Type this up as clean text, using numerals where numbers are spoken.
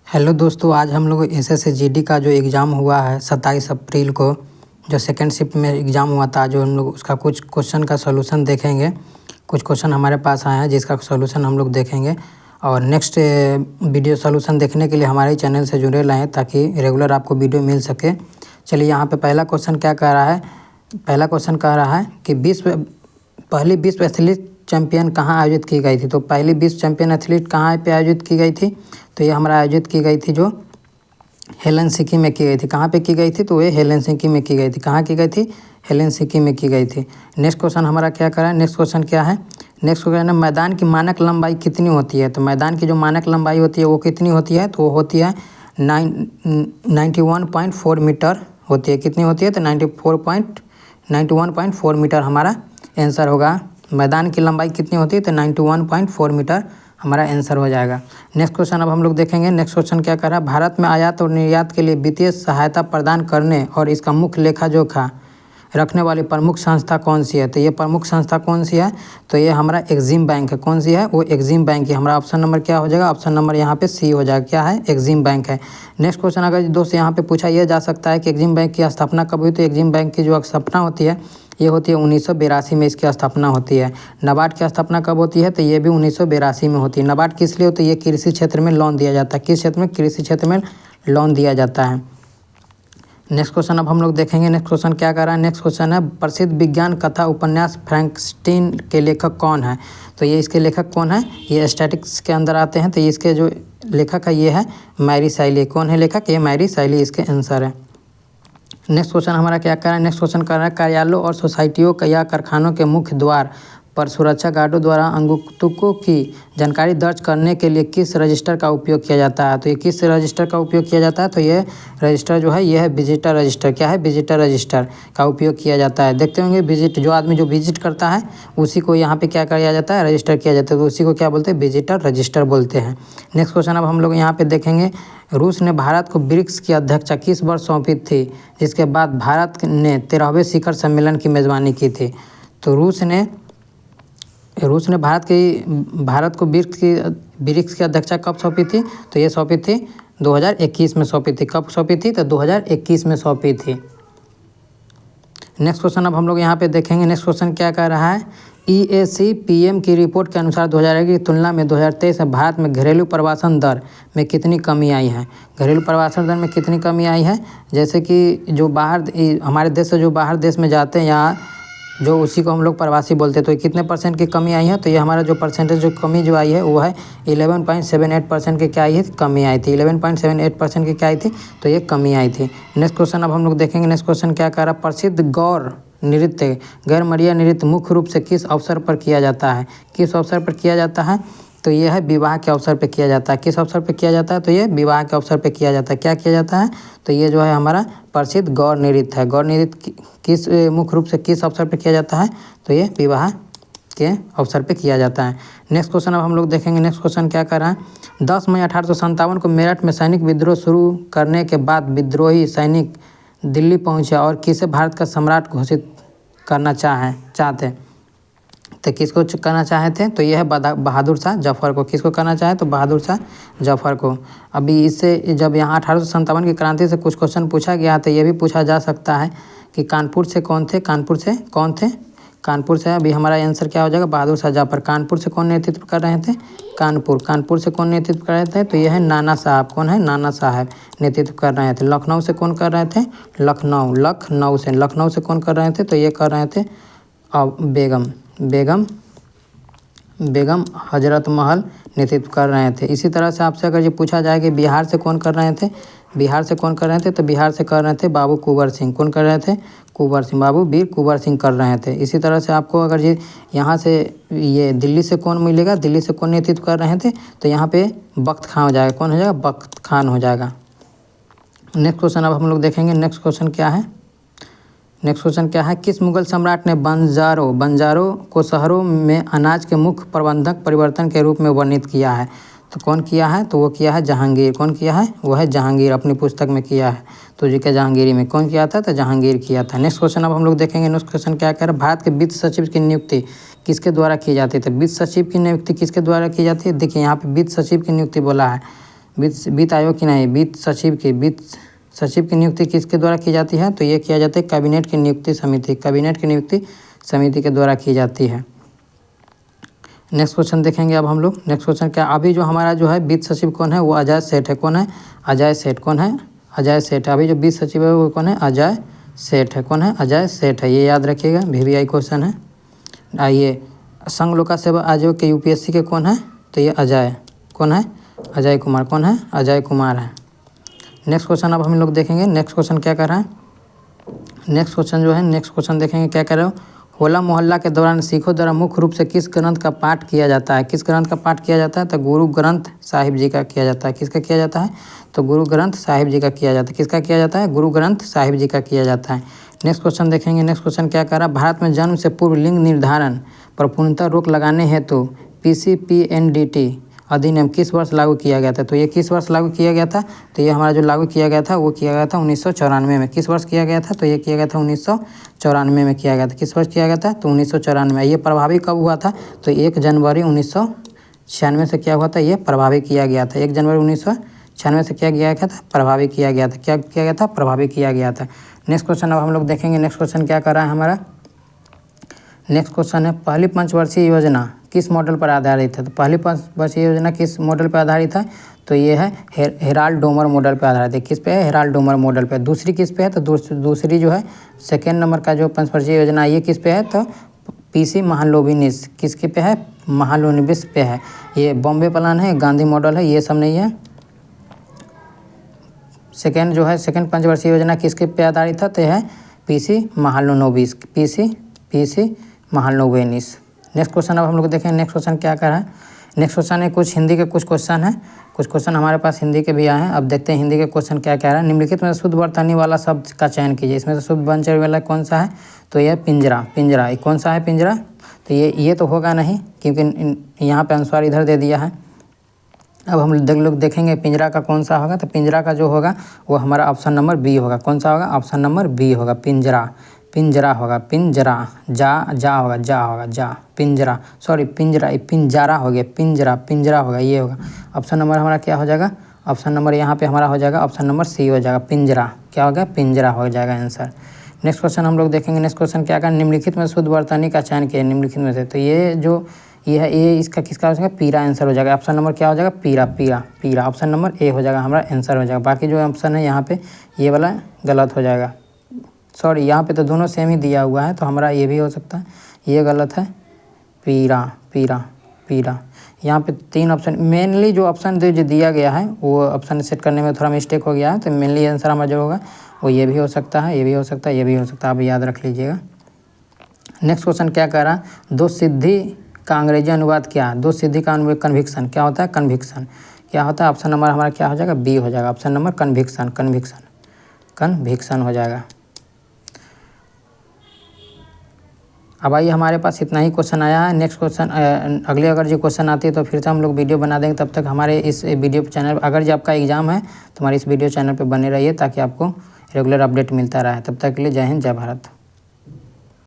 Hello दोस्तों, आज हम लोग एसएससी का जो एग्ज़ाम हुआ है 27 अप्रैल को, जो सेकंड शिफ्ट में एग्ज़ाम हुआ था, जो हम लोग उसका कुछ क्वेश्चन का सॉल्यूशन देखेंगे। कुछ क्वेश्चन हमारे पास आए हैं जिसका सॉल्यूशन हम लोग देखेंगे। और नेक्स्ट वीडियो सॉल्यूशन देखने के लिए हमारे चैनल से जुड़े रहें ताकि रेगुलर आपको वीडियो मिल सके। चलिए, यहाँ पे पहला क्वेश्चन क्या कह रहा है। पहला क्वेश्चन कह रहा है कि पहली विश्व एथलीट चैंपियन कहाँ आयोजित की गई थी। तो पहली विश्व चैंपियन एथलीट कहाँ पे आयोजित की गई थी। तो ये हमारा आयोजित की गई थी जो हेलसिंकी में की गई थी। कहाँ पे की गई थी। तो ये हेलसिंकी में की गई थी। कहाँ की गई थी। हेलसिंकी में की गई थी। नेक्स्ट क्वेश्चन हमारा क्या करा है। नेक्स्ट क्वेश्चन क्या है। नेक्स्ट क्वेश्चन है मैदान की मानक लंबाई कितनी होती है। तो मैदान की जो मानक लंबाई होती है वो कितनी होती है। तो वो होती है 91.4 मीटर होती है। कितनी होती है। तो 91.4 मीटर हमारा आंसर होगा। मैदान की लंबाई कितनी होती है। तो 91.4 मीटर हमारा आंसर हो जाएगा। नेक्स्ट क्वेश्चन अब हम लोग देखेंगे। नेक्स्ट क्वेश्चन क्या कर रहा है। भारत में आयात और निर्यात के लिए वित्तीय सहायता प्रदान करने और इसका मुख्य लेखा जोखा रखने वाली प्रमुख संस्था कौन सी है। तो ये प्रमुख संस्था कौन सी है। तो ये हमारा एग्जिम बैंक है। कौन सी है। वो एग्जिम बैंक है। हमारा ऑप्शन नंबर क्या हो जाएगा। ऑप्शन नंबर यहाँ पे सी हो जाएगा। क्या है। एग्जिम बैंक है। नेक्स्ट क्वेश्चन अगर दोस्त यहाँ पे पूछा यह जा सकता है कि एग्जिम बैंक की स्थापना कब हुई। तो एग्जिम बैंक की जो स्थापना होती है ये होती है 1982 में इसकी स्थापना होती है। नाबार्ड की स्थापना कब होती है। तो ये भी 1982 में होती है। नाबार्ड किस लिए होती है। ये कृषि क्षेत्र में लोन दिया जाता है। किस क्षेत्र में। कृषि क्षेत्र में लोन दिया जाता है। नेक्स्ट क्वेश्चन अब हम लोग देखेंगे। नेक्स्ट क्वेश्चन क्या कर रहा है। नेक्स्ट क्वेश्चन है प्रसिद्ध विज्ञान कथा उपन्यास फ्रैंकस्टीन के लेखक कौन है। तो ये इसके लेखक कौन है। ये स्टैटिक्स के अंदर आते हैं। तो ये इसके जो लेखक है ये है मैरी शैली। कौन है लेखक। ये मैरी शैली इसके आंसर है। नेक्स्ट क्वेश्चन हमारा क्या कर रहा है। नेक्स्ट क्वेश्चन कर रहा है कार्यालयों और सोसाइटियों या कारखानों के मुख्य द्वार पर सुरक्षा गार्डों द्वारा अंगुतुकों की जानकारी दर्ज करने के लिए किस रजिस्टर का उपयोग किया जाता है। तो ये किस रजिस्टर का उपयोग किया जाता है। तो ये रजिस्टर जो है ये है विजिटर रजिस्टर। क्या है। विजिटर रजिस्टर का उपयोग किया जाता है। देखते होंगे विजिट जो आदमी जो विजिट करता है उसी को यहाँ पे क्या किया जाता है। रजिस्टर किया जाता है। तो उसी को क्या बोलते हैं। विजिटर रजिस्टर बोलते हैं। नेक्स्ट क्वेश्चन अब हम लोग यहाँ पे देखेंगे। रूस ने भारत को ब्रिक्स की अध्यक्षता किस वर्ष सौंपी थी, जिसके बाद भारत ने 13वें शिखर सम्मेलन की मेज़बानी की थी। तो रूस ने भारत को ब्रिक्स की अध्यक्षता कब सौंपी थी। तो ये सौंपी थी 2021 में सौंपी थी। कब सौंपी थी। तो 2021 में सौंपी थी। नेक्स्ट क्वेश्चन अब हम लोग यहाँ पे देखेंगे। नेक्स्ट क्वेश्चन क्या कह रहा है। EAC-PM की रिपोर्ट के अनुसार 2001 की तुलना में 2023 में भारत में घरेलू प्रवासन दर में कितनी कमी आई है। घरेलू प्रवासन दर में कितनी कमी आई है। जैसे कि जो हमारे देश से जो बाहर देश में जाते हैं यहाँ जो उसी को हम लोग प्रवासी बोलते हैं। तो कितने परसेंट की कमी आई है। तो ये हमारा जो परसेंटेज जो कमी जो आई है वो है 11.78% की क्या आई है। कमी आई थी। 11.78% की क्या आई थी। तो ये कमी आई थी। नेक्स्ट क्वेश्चन अब हम लोग देखेंगे। नेक्स्ट क्वेश्चन क्या कह रहा है। प्रसिद्ध गौर नृत्य गैरमरिया नृत्य मुख्य रूप से किस अवसर पर किया जाता है। किस अवसर पर किया जाता है। तो ये है विवाह के अवसर पे किया जाता है। किस अवसर पे किया जाता है। तो ये विवाह के अवसर पे किया जाता है। क्या किया जाता है। तो ये जो है हमारा प्रसिद्ध गौर नृत्य है। गौर नृत्य किस मुख्य रूप से किस अवसर पे किया जाता है। तो ये विवाह के अवसर पे किया जाता है। नेक्स्ट क्वेश्चन अब हम लोग देखेंगे। नेक्स्ट क्वेश्चन क्या कर रहा है। 10 मई 1857 को मेरठ में सैनिक विद्रोह शुरू करने के बाद विद्रोही सैनिक दिल्ली पहुँचे और किसे भारत का सम्राट घोषित करना चाहते। तो किसको करना चाहे थे। तो यह है बहादुर शाह जफर को। किसको करना चाहे। तो बहादुर शाह जफर को। अभी इससे जब यहाँ 1857 की क्रांति से कुछ क्वेश्चन पूछा गया तो ये भी पूछा जा सकता है कि कानपुर से कौन थे। कानपुर से कौन थे। कानपुर से अभी हमारा आंसर क्या हो जाएगा। बहादुर शाह जफर। कानपुर से कौन नेतृत्व कर रहे थे। कानपुर से कौन नेतृत्व कर रहे थे। तो यह है नाना साहब। कौन है। नाना साहब नेतृत्व कर रहे थे। लखनऊ से कौन कर रहे थे। लखनऊ से कौन कर रहे थे। तो ये कर रहे थे बेगम हजरत महल नेतृत्व कर रहे थे। इसी तरह से आपसे अगर ये पूछा जाए कि बिहार से कौन कर रहे थे। तो बिहार से कर रहे थे बाबू कुंवर सिंह। कौन कर रहे थे। कुंवर सिंह। बाबू वीर कुंवर सिंह कर रहे थे। इसी तरह से आपको अगर ये यहाँ से ये दिल्ली से कौन मिलेगा। दिल्ली से कौन नेतृत्व कर रहे थे। तो यहाँ पे बख्त खान हो जाएगा। कौन हो जाएगा। बख्त खान हो जाएगा। नेक्स्ट क्वेश्चन अब हम लोग देखेंगे। नेक्स्ट क्वेश्चन क्या है। किस मुगल सम्राट ने बंजारों को शहरों में अनाज के मुख्य प्रबंधक परिवर्तन के रूप में वर्णित किया है। तो कौन किया है। तो वो किया है जहांगीर। कौन किया है। वो है जहांगीर। अपनी पुस्तक में किया है। तो जी के जहांगीरी में कौन किया था। तो जहांगीर किया था। नेक्स्ट क्वेश्चन अब हम लोग देखेंगे। नेक्स्ट क्वेश्चन क्या कह रहा है। भारत के वित्त सचिव की नियुक्ति किसके द्वारा की जाती है। तो वित्त सचिव की नियुक्ति किसके द्वारा की जाती है। देखिए यहाँ पे वित्त सचिव की नियुक्ति बोला है। वित्त आयोग की नहीं, वित्त सचिव की नियुक्ति किसके द्वारा की जाती है? तो ये किया जाता है कैबिनेट की नियुक्ति समिति के द्वारा की जाती है। नेक्स्ट क्वेश्चन देखेंगे अब हम लोग। नेक्स्ट क्वेश्चन क्या, अभी जो हमारा जो है वित्त सचिव कौन है? वो अजय सेठ है। कौन है? अजय सेठ। कौन है? अजय सेठ है। अभी जो वित्त सचिव है वो कौन है? अजय सेठ है। कौन है? अजय सेठ है। ये याद रखिएगा, VVI क्वेश्चन है। आइए, संघ लोक सेवा आयोग के UPSC के कौन है? तो ये अजय, कौन है? अजय कुमार। कौन है? अजय कुमार है। नेक्स्ट क्वेश्चन अब हम लोग देखेंगे। नेक्स्ट क्वेश्चन क्या कर रहा है? नेक्स्ट क्वेश्चन देखेंगे क्या कर रहे हो। होला मोहल्ला के दौरान सिखों द्वारा मुख्य रूप से किस ग्रंथ का पाठ किया जाता है? किस ग्रंथ का पाठ किया जाता है? तो गुरु ग्रंथ साहिब जी का किया जाता है। किसका किया जाता है? तो गुरु ग्रंथ साहिब जी का किया जाता है। किसका किया जाता है? गुरु ग्रंथ साहिब जी का किया जाता है। नेक्स्ट क्वेश्चन देखेंगे। नेक्स्ट क्वेश्चन क्या कर रहा है, भारत में जन्म से पूर्व लिंग निर्धारण पर पूर्णतः रोक लगाने हेतु PCPNDT अधिनियम किस वर्ष लागू किया गया था? तो ये किस वर्ष लागू किया गया था? तो ये हमारा जो लागू किया गया था वो किया गया था 1994 में। किस वर्ष किया गया था? तो ये किया गया था 1994 में किया गया था। किस वर्ष किया गया था? तो 1994। ये प्रभावी कब हुआ था? तो 1 जनवरी 1996 से क्या हुआ था? ये प्रभावी किया गया था। 1 जनवरी 1996 से क्या किया गया था? प्रभावी किया गया था। क्या किया गया था? प्रभावी किया गया था। नेक्स्ट क्वेश्चन अब हम लोग देखेंगे। नेक्स्ट क्वेश्चन क्या कर रहा है हमारा? नेक्स्ट क्वेश्चन है, पहली पंचवर्षीय योजना किस मॉडल पर आधारित है? तो पहली पंचवर्षीय योजना किस मॉडल पर आधारित है? तो ये है हेराल्ड डोमर मॉडल पर आधारित है। किस पे है? हेराल्ड डोमर मॉडल पे। दूसरी किस पे है? तो दूसरी जो है सेकेंड नंबर का जो पंचवर्षीय योजना ये किस पे है? तो PC महालनोबिस। किसके पे है? महालनोबिस पे है। ये बॉम्बे प्लान है, गांधी मॉडल है, ये सब नहीं है। सेकेंड जो है सेकेंड पंचवर्षीय योजना किसके पे आधारित है? तो यह है PC Mahalanobis. PC Mahalanobis. Next question अब हम लोग देखें। नेक्स्ट क्वेश्चन क्या कर रहा है? नेक्स्ट क्वेश्चन है कुछ हिंदी के कुछ क्वेश्चन है। कुछ क्वेश्चन हमारे पास हिंदी के भी आए हैं। अब देखते हैं हिंदी के क्वेश्चन क्या कह रहा है। निम्नलिखित में शुद्ध वर्तनी वाला शब्द का चयन कीजिए। इसमें से शुद्ध वर्तनी वाला कौन सा है? तो यह पिंजरा। पिंजरा ये कौन सा है? पिंजरा। तो ये तो होगा नहीं क्योंकि यहाँ पे अनुस्वार इधर दे दिया है। अब हम लोग देखेंगे पिंजरा का कौन सा होगा। तो पिंजरा का जो होगा वो हमारा ऑप्शन नंबर B होगा। कौन सा होगा? ऑप्शन नंबर B होगा। पिंजरा होगा। पिंजरा होगा। पिंजरा, सॉरी पिंजरा, पिंजरा हो गया। पिंजरा होगा, ये होगा। ऑप्शन नंबर हमारा क्या हो जाएगा? ऑप्शन नंबर यहाँ पे हमारा हो जाएगा ऑप्शन नंबर C हो जाएगा। पिंजरा क्या हो गया? पिंजरा हो जाएगा आंसर। नेक्स्ट क्वेश्चन हम लोग देखेंगे। नेक्स्ट क्वेश्चन क्या कर, निम्नलिखित में शुद्ध वर्तनी का चयन किया। निम्नलिखित में से तो ये इसका किसका हो जाएगा? पीरा आंसर हो जाएगा। ऑप्शन नंबर क्या हो जाएगा? पीरा। ऑप्शन नंबर A हो जाएगा हमारा आंसर हो जाएगा। बाकी जो ऑप्शन है यहाँ पे ये वाला गलत हो जाएगा। सॉरी यहाँ पे तो दोनों सेम ही दिया हुआ है तो हमारा ये भी हो सकता है, ये गलत है। पीरा। यहाँ पे 3 ऑप्शन, मेनली जो ऑप्शन जो दिया गया है वो ऑप्शन सेट करने में थोड़ा मिस्टेक हो गया है। तो मेनली आंसर हमारा जो होगा वो ये भी हो सकता है, ये भी हो सकता है, ये भी हो सकता है। आप याद रख लीजिएगा। नेक्स्ट क्वेश्चन क्या कह रहा है? दो सिद्धि का अंग्रेजी अनुवाद क्या है? दो सिद्धि का अनुवाद कन्विक्शन। क्या होता है? कन्विक्शन। क्या होता है? ऑप्शन नंबर हमारा क्या हो जाएगा? B हो जाएगा। ऑप्शन नंबर कन्विक्शन हो जाएगा। अब आइए हमारे पास इतना ही क्वेश्चन आया है। नेक्स्ट क्वेश्चन अगले अगर जो क्वेश्चन आती है तो फिर से हम लोग वीडियो बना देंगे। तब तक हमारे इस वीडियो चैनल, अगर जो आपका एग्जाम है तो हमारे इस वीडियो चैनल पर बने रहिए ताकि आपको रेगुलर अपडेट मिलता रहे। तब तक के लिए जय हिंद, जय भारत।